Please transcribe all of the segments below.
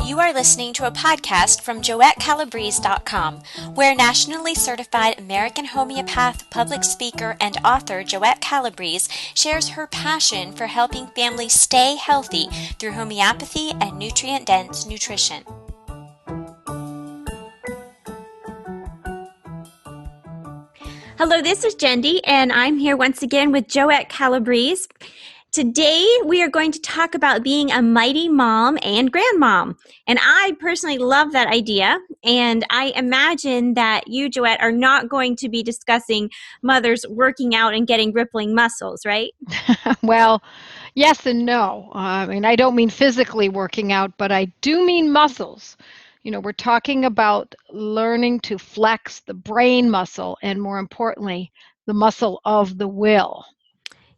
You are listening to a podcast from JoetteCalabrese.com, where nationally certified American homeopath, public speaker, and author Joette Calabrese shares her passion for helping families stay healthy through homeopathy and nutrient-dense nutrition. Hello, this is Jendi, and I'm here once again with Joette Calabrese. Today, we are going to talk about being a mighty mom and grandmom. And I personally love that idea. And I imagine that you, Joette, are not going to be discussing mothers working out and getting rippling muscles, right? Well, yes and no. I don't mean physically working out, but I do mean muscles. We're talking about learning to flex the brain muscle and, more importantly, the muscle of the will.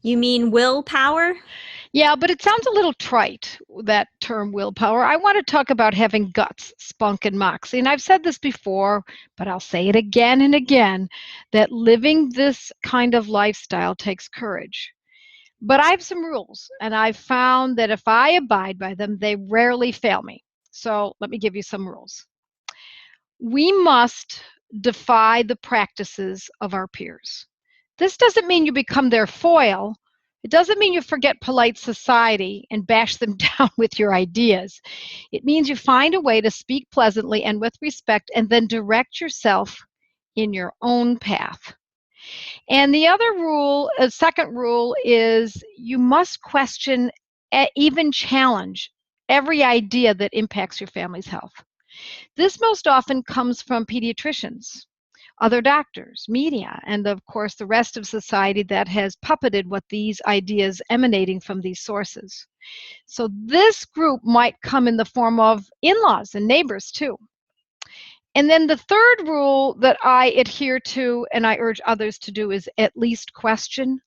You mean willpower? Yeah, but it sounds a little trite, that term willpower. I want to talk about having guts, spunk, and moxie. And I've said this before, but I'll say it again and again, that living this kind of lifestyle takes courage. But I have some rules, and I've found that if I abide by them, they rarely fail me. So let me give you some rules. We must defy the practices of our peers. This doesn't mean you become their foil. It doesn't mean you forget polite society and bash them down with your ideas. It means you find a way to speak pleasantly and with respect, and then direct yourself in your own path. And the other rule, second rule, is you must question, even challenge every idea that impacts your family's health. This most often comes from pediatricians, other doctors, media, and of course the rest of society that has puppeted what these ideas emanating from these sources. So this group might come in the form of in-laws and neighbors too. And then the third rule that I adhere to and I urge others to do is at least question,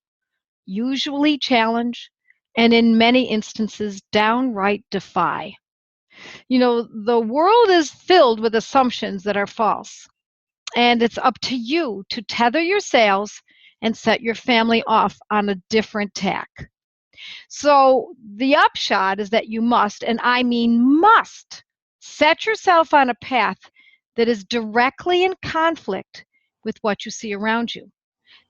usually challenge, and in many instances downright defy. The world is filled with assumptions that are false. And it's up to you to tether your sails and set your family off on a different tack. So the upshot is that you must, and I mean must, set yourself on a path that is directly in conflict with what you see around you.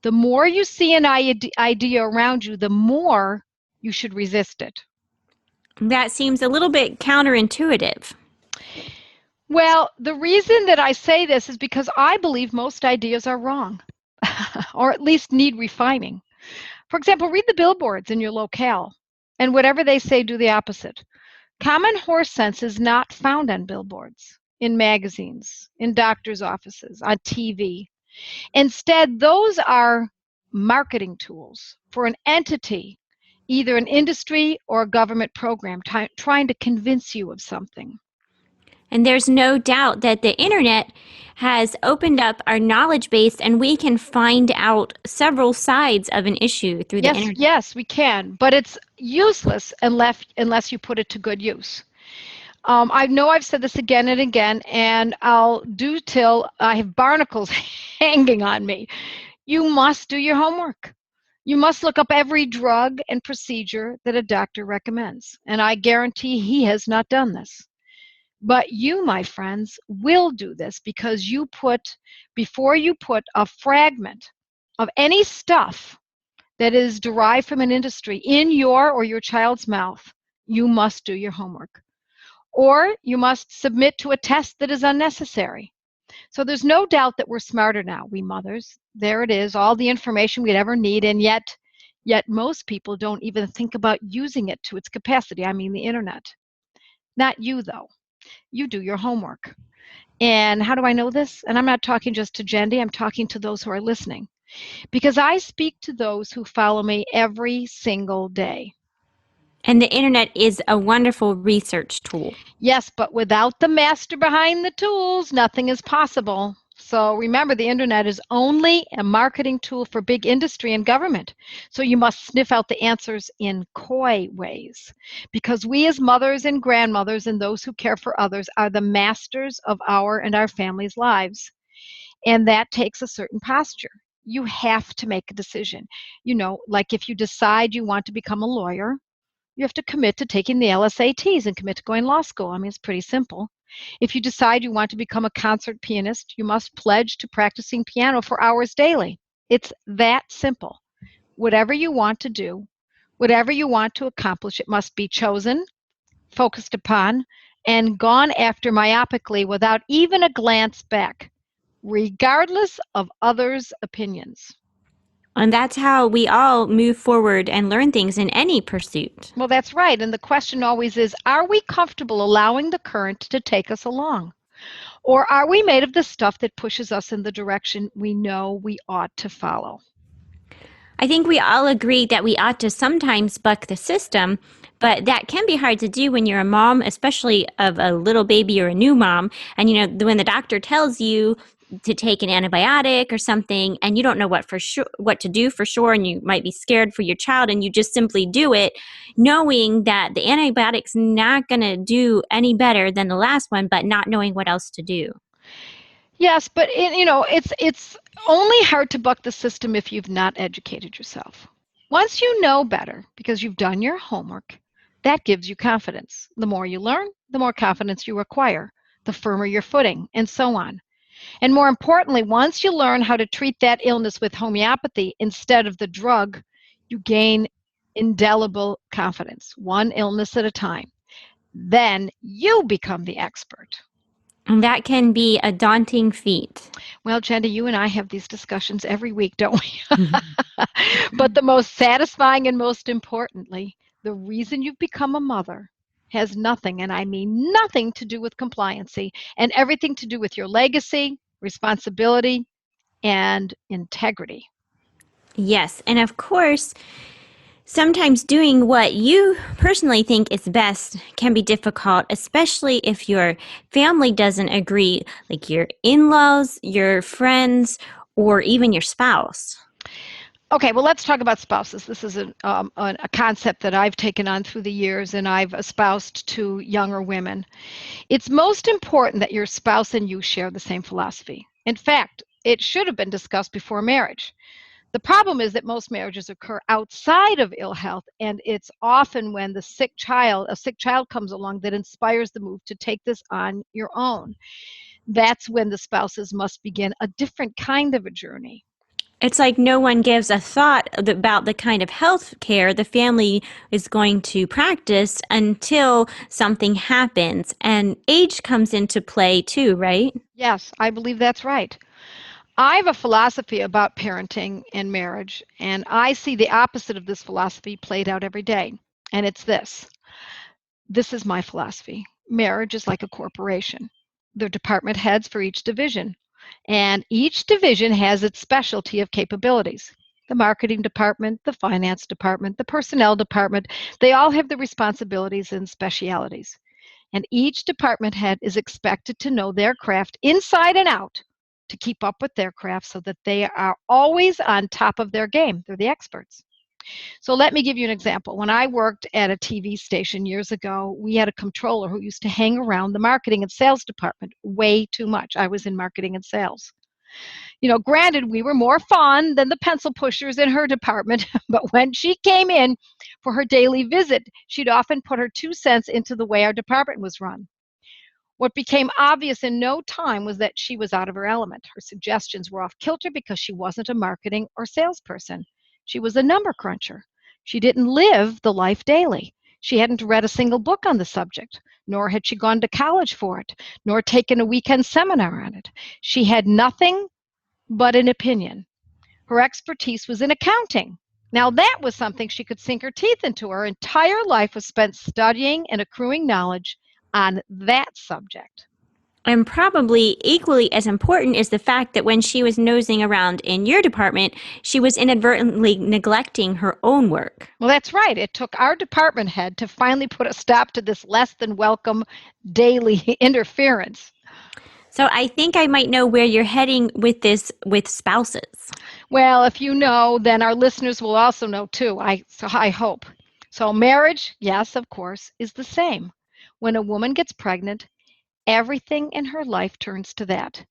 The more you see an idea around you, the more you should resist it. That seems a little bit counterintuitive. Well, the reason that I say this is because I believe most ideas are wrong, or at least need refining. For example, read the billboards in your locale, and whatever they say, do the opposite. Common horse sense is not found on billboards, in magazines, in doctors' offices, on TV. Instead, those are marketing tools for an entity, either an industry or a government program, trying to convince you of something. And there's no doubt that the internet has opened up our knowledge base, and we can find out several sides of an issue through the internet. Yes, we can, but it's useless unless you put it to good use. I know I've said this again and again, and I'll do till I have barnacles hanging on me. You must do your homework. You must look up every drug and procedure that a doctor recommends, and I guarantee he has not done this. But you, my friends, will do this because before you put a fragment of any stuff that is derived from an industry in your or your child's mouth, you must do your homework. Or you must submit to a test that is unnecessary. So there's no doubt that we're smarter now, we mothers. There it is, all the information we'd ever need, and yet most people don't even think about using it to its capacity. I mean the internet. Not you, though. You do your homework. And how do I know this? And I'm not talking just to Jendi, I'm talking to those who are listening. Because I speak to those who follow me every single day. And the internet is a wonderful research tool. Yes, but without the master behind the tools, nothing is possible. So remember, the internet is only a marketing tool for big industry and government. So you must sniff out the answers in coy ways. Because we as mothers and grandmothers and those who care for others are the masters of our and our families' lives. And that takes a certain posture. You have to make a decision. Like if you decide you want to become a lawyer, You have to commit to taking the LSATs and commit to going to law school. I mean, it's pretty simple. If you decide you want to become a concert pianist, you must pledge to practicing piano for hours daily. It's that simple. Whatever you want to do, whatever you want to accomplish, it must be chosen, focused upon, and gone after myopically without even a glance back, regardless of others' opinions. And that's how we all move forward and learn things in any pursuit. Well, that's right. And the question always is, are we comfortable allowing the current to take us along? Or are we made of the stuff that pushes us in the direction we know we ought to follow? I think we all agree that we ought to sometimes buck the system, but that can be hard to do when you're a mom, especially of a little baby or a new mom. And when the doctor tells you to take an antibiotic or something, and you don't know what to do for sure, and you might be scared for your child, and you just simply do it, knowing that the antibiotic's not going to do any better than the last one, but not knowing what else to do. Yes, but it's only hard to buck the system if you've not educated yourself. Once you know better because you've done your homework, that gives you confidence. The more you learn, the more confidence you acquire, the firmer your footing, and so on. And more importantly, once you learn how to treat that illness with homeopathy instead of the drug, you gain indelible confidence, one illness at a time. Then you become the expert. And that can be a daunting feat. Well, Jenna, you and I have these discussions every week, don't we? But the most satisfying and most importantly, the reason you've become a mother has nothing, and I mean nothing, to do with compliancy and everything to do with your legacy, responsibility, and integrity. Yes, and of course, sometimes doing what you personally think is best can be difficult, especially if your family doesn't agree, like your in-laws, your friends, or even your spouse. Okay, well, let's talk about spouses. This is a concept that I've taken on through the years, and I've espoused to younger women. It's most important that your spouse and you share the same philosophy. In fact, it should have been discussed before marriage. The problem is that most marriages occur outside of ill health, and it's often when a sick child comes along that inspires the move to take this on your own. That's when the spouses must begin a different kind of a journey. It's like no one gives a thought about the kind of health care the family is going to practice until something happens. And age comes into play too, right? Yes, I believe that's right. I have a philosophy about parenting and marriage, and I see the opposite of this philosophy played out every day. And it's this. This is my philosophy. Marriage is like a corporation. There are department heads for each division, and each division has its specialty of capabilities. The marketing department, the finance department, the personnel department, they all have the responsibilities and specialities. And each department head is expected to know their craft inside and out to keep up with their craft so that they are always on top of their game. They're the experts. So let me give you an example. When I worked at a TV station years ago, we had a controller who used to hang around the marketing and sales department way too much. I was in marketing and sales. Granted, we were more fun than the pencil pushers in her department, but when she came in for her daily visit, she'd often put her 2 cents into the way our department was run. What became obvious in no time was that she was out of her element. Her suggestions were off kilter because she wasn't a marketing or salesperson. She was a number cruncher. She didn't live the life daily. She hadn't read a single book on the subject, nor had she gone to college for it, nor taken a weekend seminar on it. She had nothing but an opinion. Her expertise was in accounting. Now, that was something she could sink her teeth into. Her entire life was spent studying and accruing knowledge on that subject. And probably equally as important is the fact that when she was nosing around in your department, she was inadvertently neglecting her own work. Well, that's right. It took our department head to finally put a stop to this less than welcome daily interference. So I think I might know where you're heading with this with spouses. Well, if you know, then our listeners will also know too, I hope. So marriage, yes, of course, is the same. When a woman gets pregnant, everything in her life turns to that.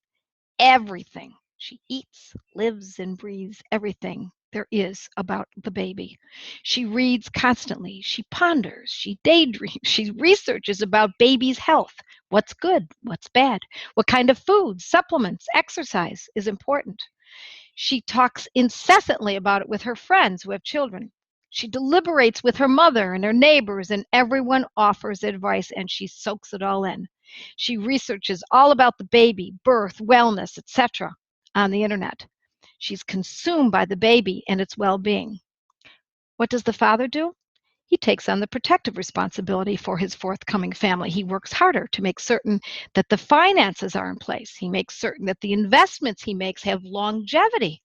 Everything. She eats, lives, and breathes everything there is about the baby. She reads constantly. She ponders. She daydreams. She researches about baby's health. What's good? What's bad? What kind of food, supplements, exercise is important? She talks incessantly about it with her friends who have children. She deliberates with her mother and her neighbors, and everyone offers advice, and she soaks it all in. She researches all about the baby, birth, wellness, etc. on the internet. She's consumed by the baby and its well-being. What does the father do? He takes on the protective responsibility for his forthcoming family. He works harder to make certain that the finances are in place. He makes certain that the investments he makes have longevity.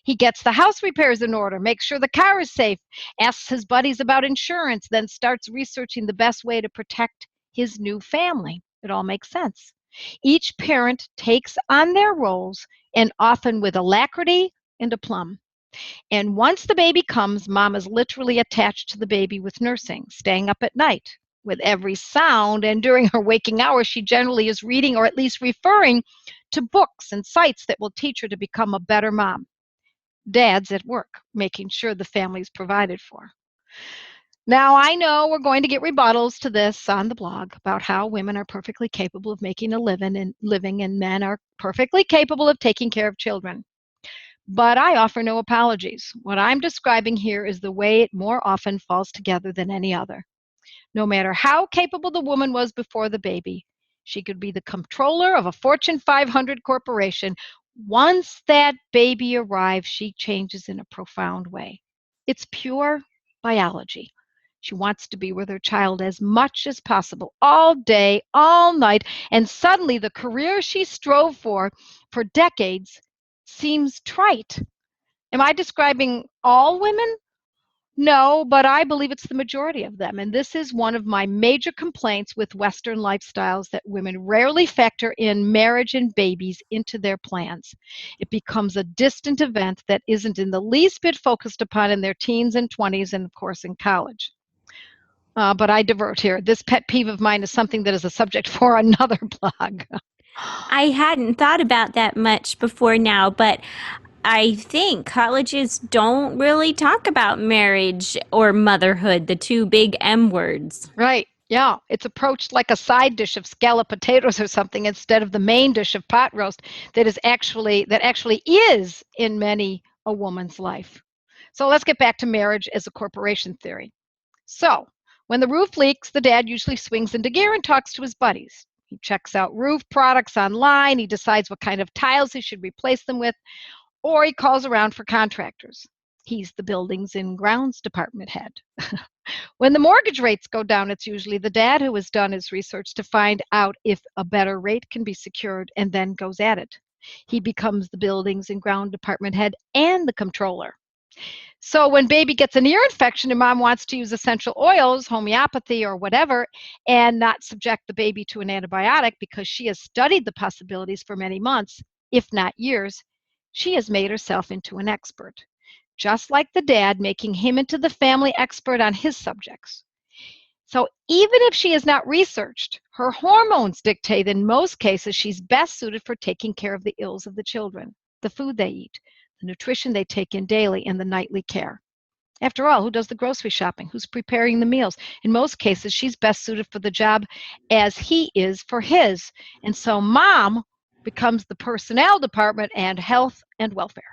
He gets the house repairs in order, makes sure the car is safe, asks his buddies about insurance, then starts researching the best way to protect his new family. It all makes sense. Each parent takes on their roles, and often with alacrity and aplomb. And once the baby comes, mom is literally attached to the baby with nursing, staying up at night with every sound. And during her waking hours, she generally is reading or at least referring to books and sites that will teach her to become a better mom. Dad's at work, making sure the family is provided for. Now, I know we're going to get rebuttals to this on the blog about how women are perfectly capable of making a living and men are perfectly capable of taking care of children. But I offer no apologies. What I'm describing here is the way it more often falls together than any other. No matter how capable the woman was before the baby, she could be the controller of a Fortune 500 corporation. Once that baby arrives, she changes in a profound way. It's pure biology. She wants to be with her child as much as possible, all day, all night, and suddenly the career she strove for decades seems trite. Am I describing all women? No, but I believe it's the majority of them. And this is one of my major complaints with Western lifestyles, that women rarely factor in marriage and babies into their plans. It becomes a distant event that isn't in the least bit focused upon in their teens and 20s and, of course, in college. But I divert here. This pet peeve of mine is something that is a subject for another blog. I hadn't thought about that much before now, but I think colleges don't really talk about marriage or motherhood, the two big M words. Right. Yeah. It's approached like a side dish of scalloped potatoes or something, instead of the main dish of pot roast that actually is in many a woman's life. So let's get back to marriage as a corporation theory. So when the roof leaks, the dad usually swings into gear and talks to his buddies. He checks out roof products online. He decides what kind of tiles he should replace them with, or he calls around for contractors. He's the buildings and grounds department head. When the mortgage rates go down, it's usually the dad who has done his research to find out if a better rate can be secured and then goes at it. He becomes the buildings and ground department head and the controller. So when baby gets an ear infection and mom wants to use essential oils, homeopathy or whatever, and not subject the baby to an antibiotic because she has studied the possibilities for many months, if not years, she has made herself into an expert, just like the dad, making him into the family expert on his subjects. So even if she is not researched, her hormones dictate in most cases she's best suited for taking care of the ills of the children, the food they eat, the nutrition they take in daily, and the nightly care. After all, who does the grocery shopping? Who's preparing the meals? In most cases, she's best suited for the job as he is for his. And so mom becomes the personnel department and health and welfare.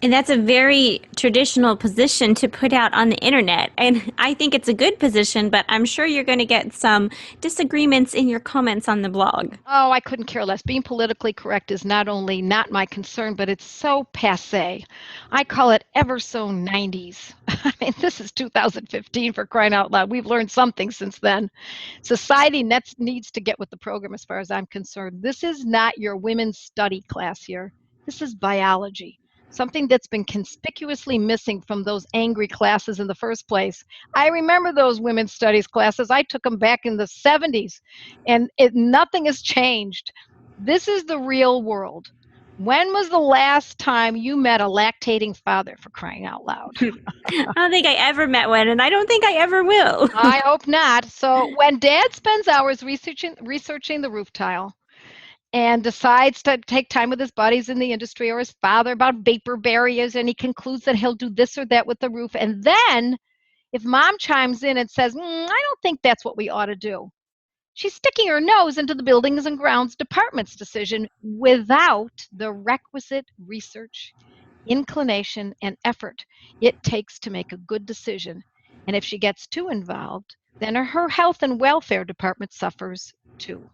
And that's a very traditional position to put out on the internet. And I think it's a good position, but I'm sure you're going to get some disagreements in your comments on the blog. Oh, I couldn't care less. Being politically correct is not only not my concern, but it's so passé. I call it ever so 90s. I mean, this is 2015, for crying out loud. We've learned something since then. Society needs to get with the program as far as I'm concerned. This is not your women's study class here. This is biology. Something that's been conspicuously missing from those angry classes in the first place. I remember those women's studies classes. I took them back in the 70s, and nothing has changed. This is the real world. When was the last time you met a lactating father, for crying out loud? I don't think I ever met one, and I don't think I ever will. I hope not. So when dad spends hours researching the roof tile, and decides to take time with his buddies in the industry or his father about vapor barriers, and he concludes that he'll do this or that with the roof. And then if mom chimes in and says, I don't think that's what we ought to do, she's sticking her nose into the Buildings and Grounds Department's decision without the requisite research, inclination, and effort it takes to make a good decision. And if she gets too involved, then her health and welfare department suffers too.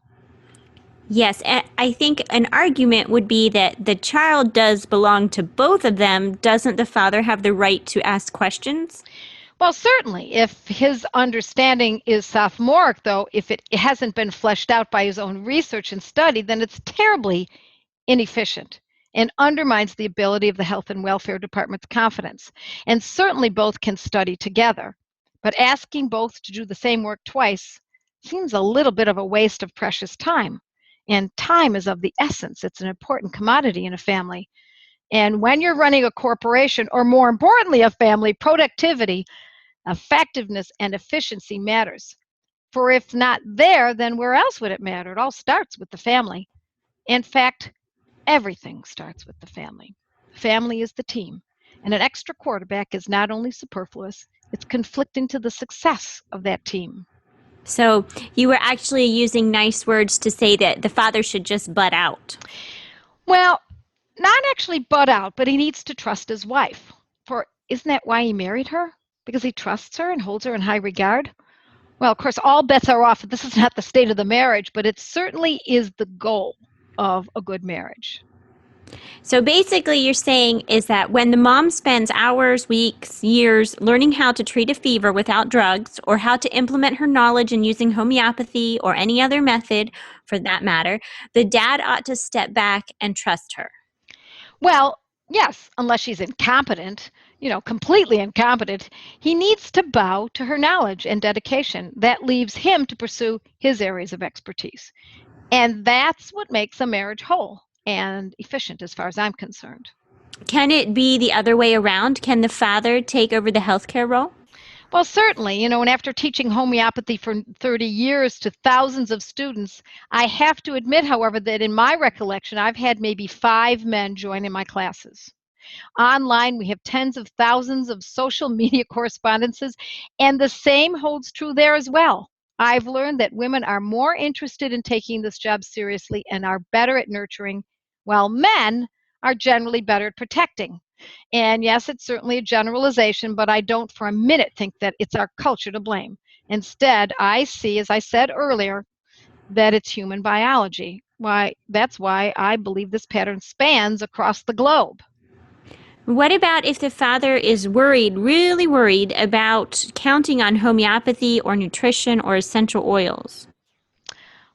Yes, I think an argument would be that the child does belong to both of them. Doesn't the father have the right to ask questions? Well, certainly, if his understanding is sophomoric, though, if it hasn't been fleshed out by his own research and study, then it's terribly inefficient and undermines the ability of the Health and Welfare Department's confidence. And certainly both can study together. But asking both to do the same work twice seems a little bit of a waste of precious time. And time is of the essence. It's an important commodity in a family. And when you're running a corporation, or more importantly, a family, productivity, effectiveness, and efficiency matters. For if not there, then where else would it matter? It all starts with the family. In fact, everything starts with the family. Family is the team. And an extra quarterback is not only superfluous, it's conflicting to the success of that team. So you were actually using nice words to say that the father should just butt out. Well, not actually butt out, but he needs to trust his wife. For isn't that why he married her? Because he trusts her and holds her in high regard? Well, of course, all bets are off. This is not the state of the marriage, but it certainly is the goal of a good marriage. So basically you're saying is that when the mom spends hours, weeks, years learning how to treat a fever without drugs, or how to implement her knowledge in using homeopathy or any other method for that matter, the dad ought to step back and trust her. Well, yes, unless she's incompetent, completely incompetent, he needs to bow to her knowledge and dedication. That leaves him to pursue his areas of expertise. And that's what makes a marriage whole and efficient as far as I'm concerned. Can it be the other way around? Can the father take over the healthcare role? Well, certainly, and after teaching homeopathy for 30 years to thousands of students, I have to admit, however, that in my recollection, I've had maybe 5 men join in my classes. Online, we have tens of thousands of social media correspondences, and the same holds true there as well. I've learned that women are more interested in taking this job seriously and are better at nurturing, while men are generally better at protecting. And yes, it's certainly a generalization, but I don't for a minute think that it's our culture to blame. Instead, I see, as I said earlier, that it's human biology. That's why I believe this pattern spans across the globe. What about if the father is worried, really worried about counting on homeopathy or nutrition or essential oils?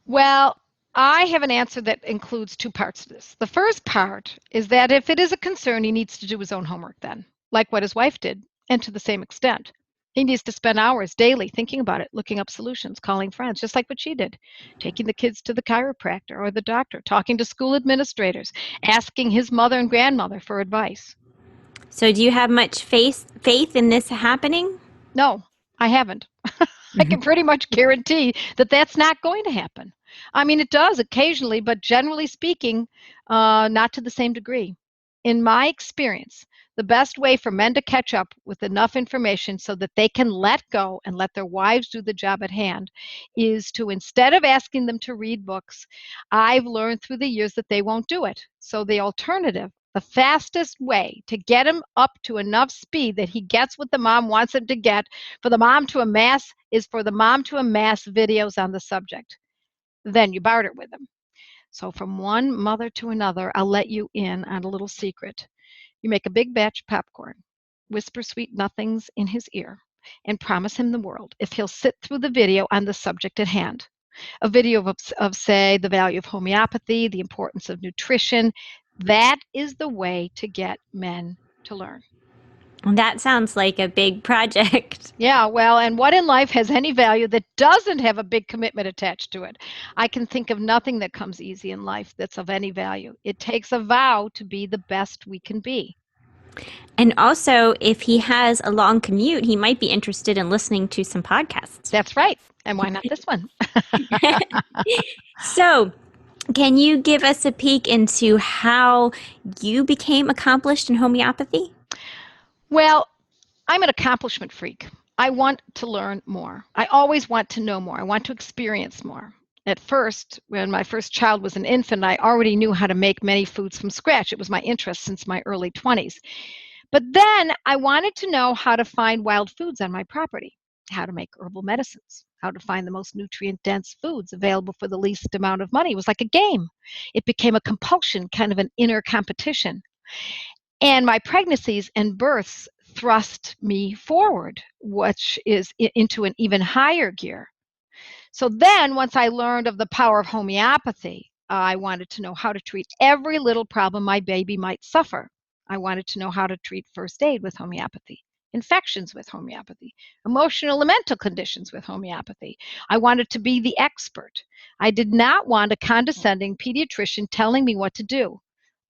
Well, I have an answer that includes 2 parts to this. The first part is that if it is a concern, he needs to do his own homework then, like what his wife did, and to the same extent. He needs to spend hours daily thinking about it, looking up solutions, calling friends, just like what she did, taking the kids to the chiropractor or the doctor, talking to school administrators, asking his mother and grandmother for advice. So do you have much faith in this happening? No, I haven't. I can pretty much guarantee that that's not going to happen. I mean, it does occasionally, but generally speaking, not to the same degree. In my experience, the best way for men to catch up with enough information so that they can let go and let their wives do the job at hand is to, instead of asking them to read books, I've learned through the years that they won't do it. So the alternative, the fastest way to get him up to enough speed that he gets what the mom wants him to get, for the mom to amass videos on the subject. Then you barter with him. So from one mother to another, I'll let you in on a little secret. You make a big batch of popcorn, whisper sweet nothings in his ear, and promise him the world if he'll sit through the video on the subject at hand. A video of say, the value of homeopathy, the importance of nutrition. That is the way to get men to learn. That sounds like a big project. Yeah, well, and what in life has any value that doesn't have a big commitment attached to it? I can think of nothing that comes easy in life that's of any value. It takes a vow to be the best we can be. And also, if he has a long commute, he might be interested in listening to some podcasts. That's right. And why not this one? So, Can you give us a peek into how you became accomplished in homeopathy? Well, I'm an accomplishment freak. I want to learn more. I always want to know more. I want to experience more. At first, when my first child was an infant, I already knew how to make many foods from scratch. It was my interest since my early 20s. But then I wanted to know how to find wild foods on my property, how to make herbal medicines, how to find the most nutrient-dense foods available for the least amount of money. It was like a game. It became a compulsion, kind of an inner competition. And my pregnancies and births thrust me forward, which is into an even higher gear. So then, once I learned of the power of homeopathy, I wanted to know how to treat every little problem my baby might suffer. I wanted to know how to treat first aid with homeopathy, infections with homeopathy, emotional and mental conditions with homeopathy. I wanted to be the expert. I did not want a condescending pediatrician telling me what to do.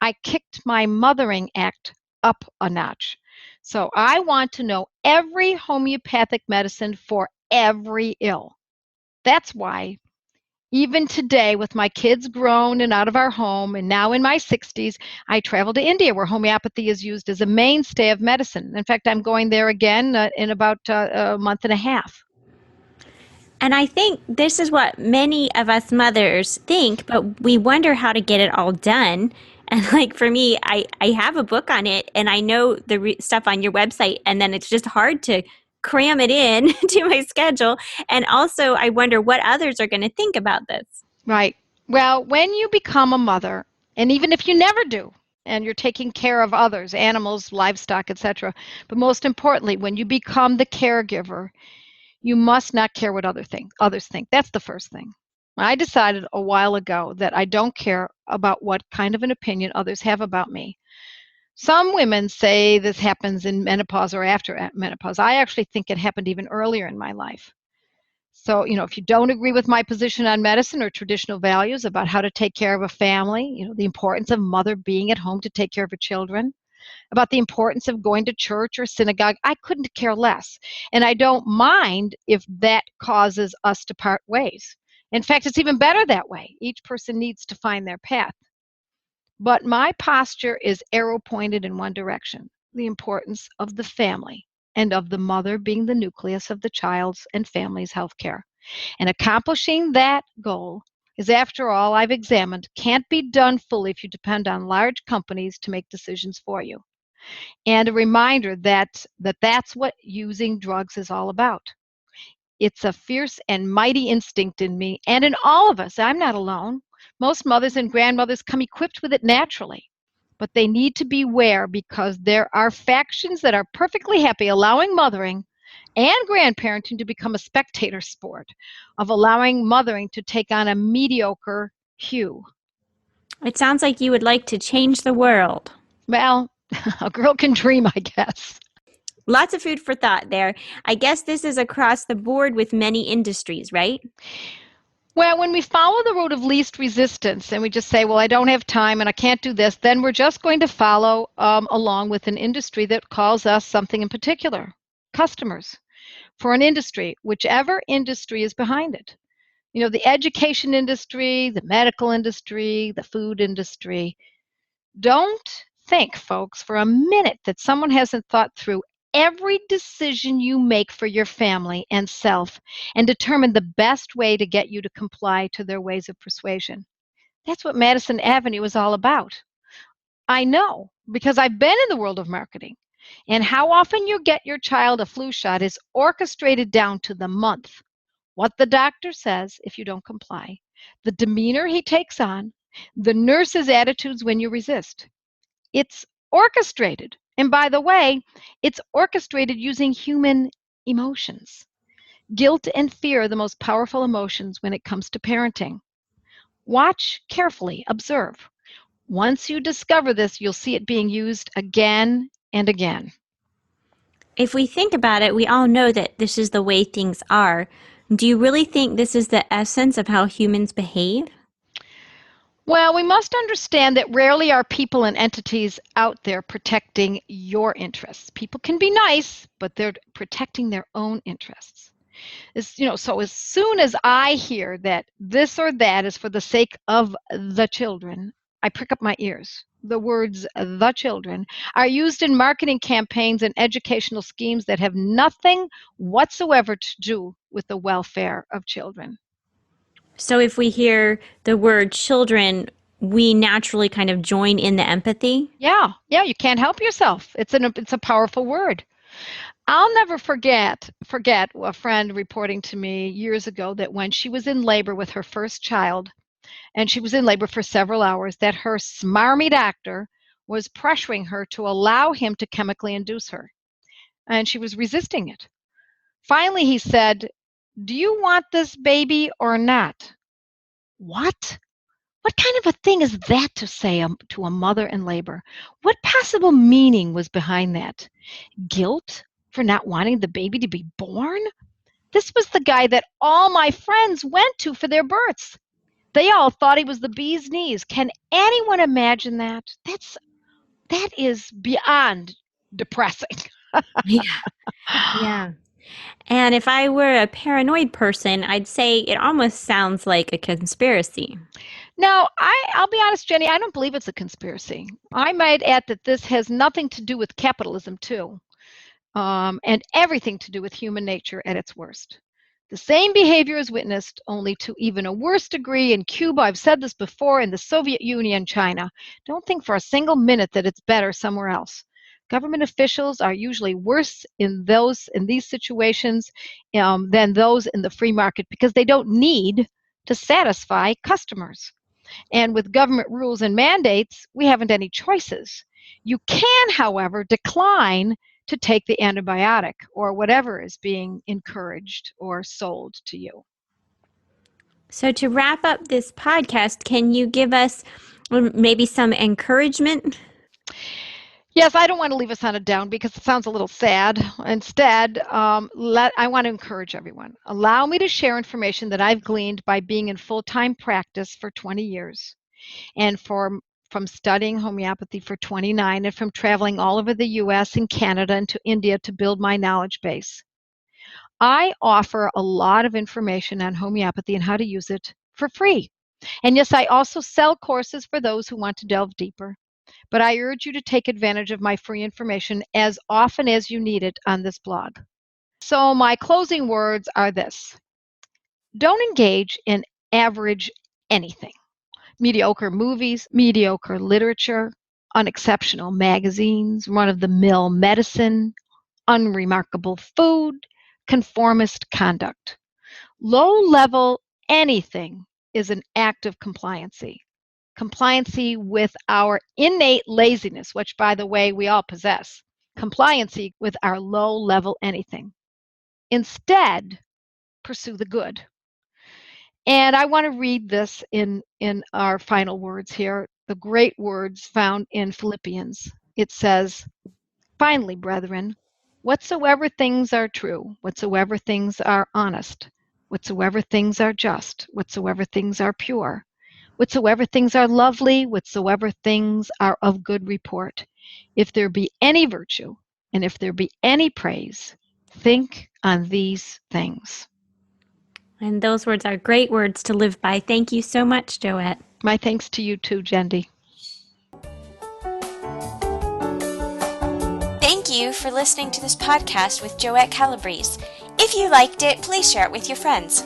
I kicked my mothering act up a notch. So I want to know every homeopathic medicine for every ill. That's why, even today, with my kids grown and out of our home, and now in my 60s, I travel to India where homeopathy is used as a mainstay of medicine. In fact, I'm going there again in about a month and a half. And I think this is what many of us mothers think, but we wonder how to get it all done. And like for me, I have a book on it and I know the stuff on your website, and then it's just hard to cram it in to my schedule. And also, I wonder what others are going to think about this. Right. Well, when you become a mother, and even if you never do, and you're taking care of others, animals, livestock, etc., but most importantly, when you become the caregiver, you must not care what others think. That's the first thing. I decided a while ago that I don't care about what kind of an opinion others have about me. Some women say this happens in menopause or after menopause. I actually think it happened even earlier in my life. So, if you don't agree with my position on medicine or traditional values about how to take care of a family, the importance of mother being at home to take care of her children, about the importance of going to church or synagogue, I couldn't care less. And I don't mind if that causes us to part ways. In fact, it's even better that way. Each person needs to find their path. But my posture is arrow pointed in one direction, the importance of the family and of the mother being the nucleus of the child's and family's health care. And accomplishing that goal is, after all I've examined, can't be done fully if you depend on large companies to make decisions for you. And a reminder that's what using drugs is all about. It's a fierce and mighty instinct in me and in all of us. I'm not alone. Most mothers and grandmothers come equipped with it naturally, but they need to beware because there are factions that are perfectly happy allowing mothering and grandparenting to become a spectator sport, of allowing mothering to take on a mediocre hue. It sounds like you would like to change the world. Well, a girl can dream, I guess. Lots of food for thought there. I guess this is across the board with many industries, right? Well, when we follow the road of least resistance and we just say, well, I don't have time and I can't do this, then we're just going to follow along with an industry that calls us something in particular, customers, for an industry, whichever industry is behind it. The education industry, the medical industry, the food industry. Don't think, folks, for a minute that someone hasn't thought through every decision you make for your family and self and determined the best way to get you to comply to their ways of persuasion. That's what Madison Avenue is all about. I know because I've been in the world of marketing. And how often you get your child a flu shot is orchestrated down to the month. What the doctor says if you don't comply, the demeanor he takes on, the nurse's attitudes when you resist. It's orchestrated. And by the way, it's orchestrated using human emotions. Guilt and fear are the most powerful emotions when it comes to parenting. Watch carefully, observe. Once you discover this, you'll see it being used again and again. If we think about it, we all know that this is the way things are. Do you really think this is the essence of how humans behave? Well, we must understand that rarely are people and entities out there protecting your interests. People can be nice, but they're protecting their own interests. So as soon as I hear that this or that is for the sake of the children, I prick up my ears. The words "the children" are used in marketing campaigns and educational schemes that have nothing whatsoever to do with the welfare of children. So if we hear the word children, we naturally kind of join in the empathy. Yeah, you can't help yourself. It's a powerful word. I'll never forget a friend reporting to me years ago that when she was in labor with her first child, and she was in labor for several hours, that her smarmy doctor was pressuring her to allow him to chemically induce her. And she was resisting it. Finally, he said, "Do you want this baby or not?" What? What kind of a thing is that to say to a mother in labor? What possible meaning was behind that? Guilt for not wanting the baby to be born? This was the guy that all my friends went to for their births. They all thought he was the bee's knees. Can anyone imagine that? That is beyond depressing. Yeah. Yeah. And if I were a paranoid person, I'd say it almost sounds like a conspiracy. Now, I'll be honest, Jenny, I don't believe it's a conspiracy. I might add that this has nothing to do with capitalism, too, and everything to do with human nature at its worst. The same behavior is witnessed, only to even a worse degree, in Cuba. I've said this before, in the Soviet Union, China. Don't think for a single minute that it's better somewhere else. Government officials are usually worse in these situations than those in the free market, because they don't need to satisfy customers. And with government rules and mandates, we haven't any choices. You can, however, decline to take the antibiotic or whatever is being encouraged or sold to you. So, to wrap up this podcast, can you give us maybe some encouragement? Yes, I don't want to leave us on a down because it sounds a little sad. Instead, I want to encourage everyone. Allow me to share information that I've gleaned by being in full-time practice for 20 years, and from studying homeopathy for 29, and from traveling all over the US and Canada and to India to build my knowledge base. I offer a lot of information on homeopathy and how to use it for free. And yes, I also sell courses for those who want to delve deeper. But I urge you to take advantage of my free information as often as you need it on this blog. So my closing words are this: don't engage in average anything. Mediocre movies, mediocre literature, unexceptional magazines, run-of-the-mill medicine, unremarkable food, conformist conduct. Low-level anything is an act of compliancy. Compliancy with our innate laziness, which, by the way, we all possess. Compliancy with our low-level anything. Instead, pursue the good. And I want to read this in our final words here, the great words found in Philippians. It says, "Finally, brethren, whatsoever things are true, whatsoever things are honest, whatsoever things are just, whatsoever things are pure, whatsoever things are lovely, whatsoever things are of good report, if there be any virtue, and if there be any praise, think on these things." And those words are great words to live by. Thank you so much, Joette. My thanks to you too, Jendi. Thank you for listening to this podcast with Joette Calabrese. If you liked it, please share it with your friends.